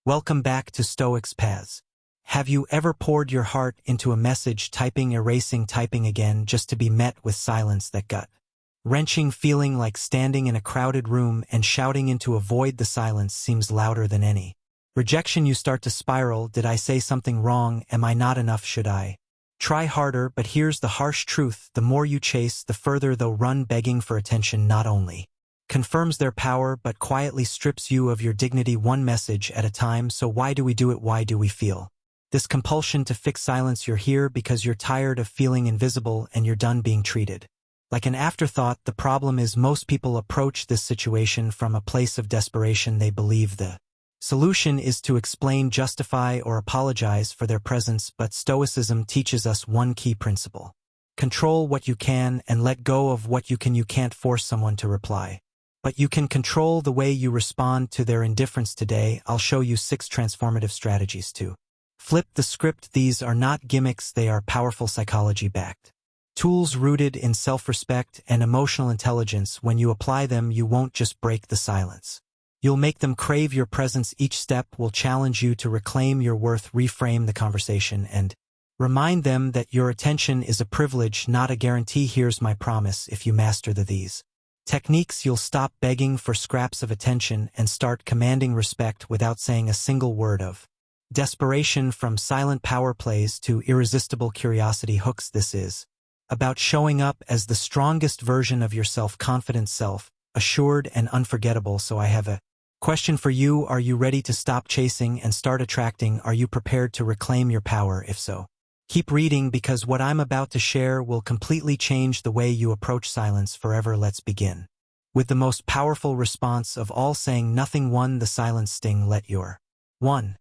Welcome back to Stoics Paths. Have you ever poured your heart into a message, typing, erasing, typing again, just to be met with silence? That gut-wrenching feeling, like standing in a crowded room and shouting into a void. The silence seems louder than any rejection. You start to spiral. Did I say something wrong? Am I not enough? Should I try harder? But here's the harsh truth: the more you chase, the further they'll run. Begging for attention not only confirms their power, but quietly strips you of your dignity, one message at a time. So why do we do it? Why do we feel this compulsion to fix silence? You're here because you're tired of feeling invisible, and you're done being treated like an afterthought. The problem is, most people approach this situation from a place of desperation. They believe the solution is to explain, justify, or apologize for their presence. But Stoicism teaches us one key principle: control what you can and let go of what you can. You can't force someone to reply, but you can control the way you respond to their indifference. Today, I'll show you 6 transformative strategies to flip the script. These are not gimmicks, they are powerful psychology-backed tools rooted in self-respect and emotional intelligence. When you apply them, you won't just break the silence. You'll make them crave your presence. Each step will challenge you to reclaim your worth, reframe the conversation, and remind them that your attention is a privilege, not a guarantee. Here's my promise: if you master these techniques, you'll stop begging for scraps of attention and start commanding respect without saying a single word. Of desperation, from silent power plays to irresistible curiosity hooks. This is about showing up as the strongest version of yourself, confident, self-assured, and unforgettable. So I have a question for you. Are you ready to stop chasing and start attracting? Are you prepared to reclaim your power? If so, keep reading, because what I'm about to share will completely change the way you approach silence forever. Let's begin with the most powerful response of all: saying nothing. 1. The silence sting. Let your 1.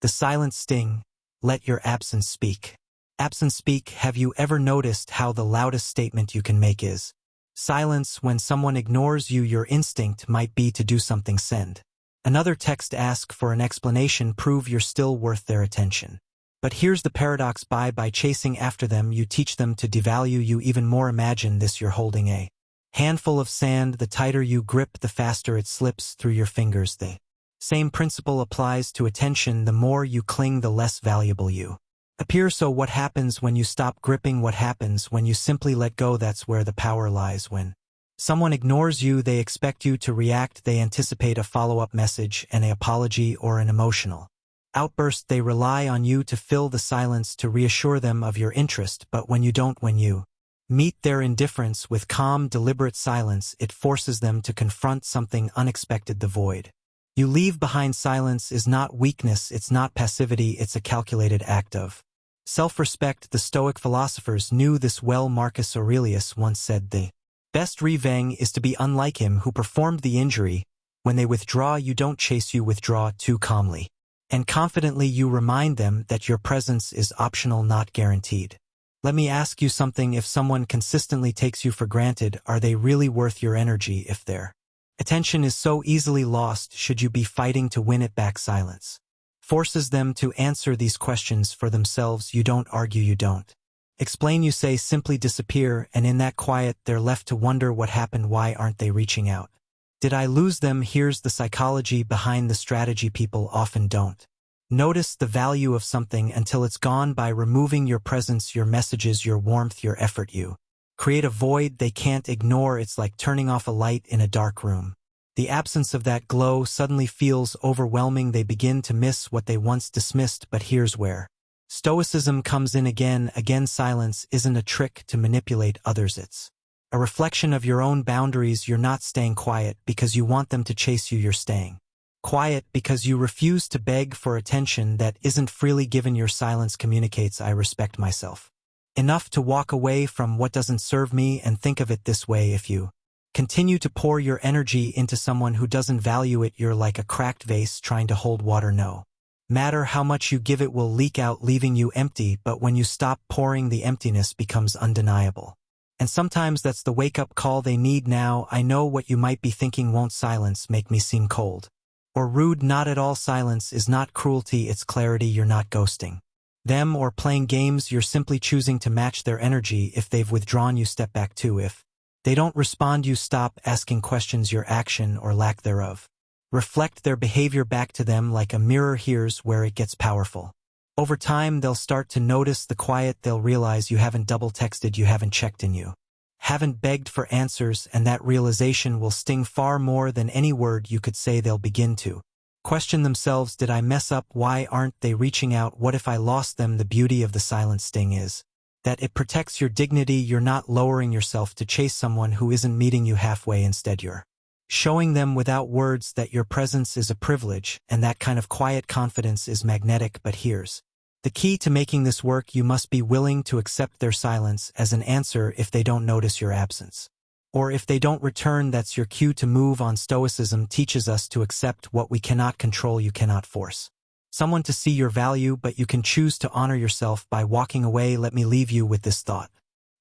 The silence sting. Let your absence speak. Absence speak. Have you ever noticed how the loudest statement you can make is silence? When someone ignores you, your instinct might be to do something: send another text, ask for an explanation, prove you're still worth their attention. But here's the paradox: by chasing after them, you teach them to devalue you even more. Imagine this: you're holding a handful of sand. The tighter you grip, the faster it slips through your fingers. The same principle applies to attention: the more you cling, the less valuable you appear. So what happens when you stop gripping? What happens when you simply let go? That's where the power lies. When someone ignores you, they expect you to react. They anticipate a follow-up message, an apology, or an emotional outburst. They rely on you to fill the silence, to reassure them of your interest. But when you don't, when you meet their indifference with calm, deliberate silence, it forces them to confront something unexpected: the void you leave behind. Silence is not weakness, it's not passivity, it's a calculated act of self-respect. The Stoic philosophers knew this well. Marcus Aurelius once said, "The best revenge is to be unlike him who performed the injury. When they withdraw, you don't chase, you withdraw too calmly and confidently. You remind them that your presence is optional, not guaranteed." Let me ask you something: if someone consistently takes you for granted, are they really worth your energy? If their attention is so easily lost, should you be fighting to win it back? Silence forces them to answer these questions for themselves. You don't argue, you don't explain, you say, simply disappear, and in that quiet, they're left to wonder what happened. Why aren't they reaching out? Did I lose them? Here's the psychology behind the strategy: people often don't notice the value of something until it's gone. By removing your presence, your messages, your warmth, your effort, you create a void they can't ignore. It's like turning off a light in a dark room. The absence of that glow suddenly feels overwhelming. They begin to miss what they once dismissed. But here's where Stoicism comes in again. Silence isn't a trick to manipulate others. It's a reflection of your own boundaries. You're not staying quiet because you want them to chase you. You're staying quiet because you refuse to beg for attention that isn't freely given. Your silence communicates: I respect myself enough to walk away from what doesn't serve me. And think of it this way: if you continue to pour your energy into someone who doesn't value it, you're like a cracked vase trying to hold water. No matter how much you give, it will leak out, leaving you empty. But when you stop pouring, the emptiness becomes undeniable. And sometimes that's the wake-up call they need. Now, I know what you might be thinking: won't silence make me seem cold or rude? Not at all. Silence is not cruelty, it's clarity. You're not ghosting them or playing games, you're simply choosing to match their energy. If they've withdrawn, you step back too. If they don't respond, you stop asking questions. Your action, or lack thereof, Reflect their behavior back to them like a mirror. Here's where it gets powerful. Over time, they'll start to notice the quiet. They'll realize you haven't double-texted, you haven't checked in, you haven't begged for answers, and that realization will sting far more than any word you could say. They'll begin to question themselves. Did I mess up? Why aren't they reaching out? What if I lost them? The beauty of the silent sting is that it protects your dignity. You're not lowering yourself to chase someone who isn't meeting you halfway. Instead, you're showing them without words that your presence is a privilege, and that kind of quiet confidence is magnetic. But here's the key to making this work: you must be willing to accept their silence as an answer. If they don't notice your absence, or if they don't return, that's your cue to move on. Stoicism teaches us to accept what we cannot control. You cannot force someone to see your value, but you can choose to honor yourself by walking away. Let me leave you with this thought.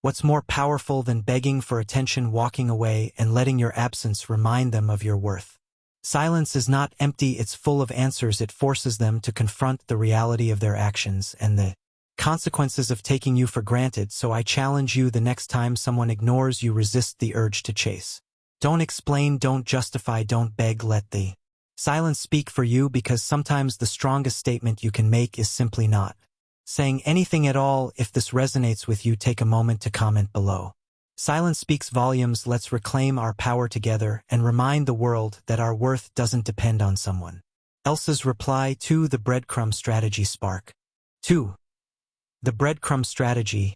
What's more powerful than begging for attention? Walking away and letting your absence remind them of your worth. Silence is not empty, it's full of answers. It forces them to confront the reality of their actions and the consequences of taking you for granted. So I challenge you: the next time someone ignores you, resist the urge to chase. Don't explain, don't justify, don't beg. Let the silence speak for you, because sometimes the strongest statement you can make is simply not saying anything at all. If this resonates with you, take a moment to comment below. Silence speaks volumes. Let's reclaim our power together and remind the world that our worth doesn't depend on someone else's reply. 2. The breadcrumb strategy. Spark 2. The breadcrumb strategy.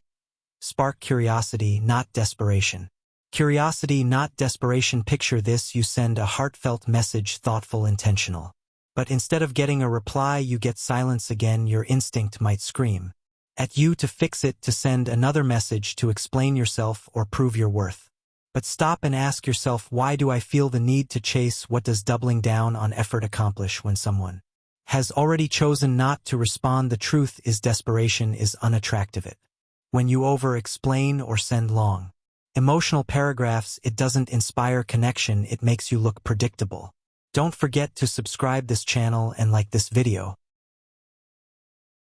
Spark curiosity, not desperation. Curiosity, not desperation. Picture this: you send a heartfelt message, thoughtful, intentional. But instead of getting a reply, you get silence again. Your instinct might scream at you to fix it, to send another message, to explain yourself or prove your worth. But stop and ask yourself, why do I feel the need to chase? What does doubling down on effort accomplish when someone has already chosen not to respond? The truth is, desperation is unattractive. When you over-explain or send long, emotional paragraphs, it doesn't inspire connection, it makes you look predictable. Don't forget to subscribe this channel and like this video.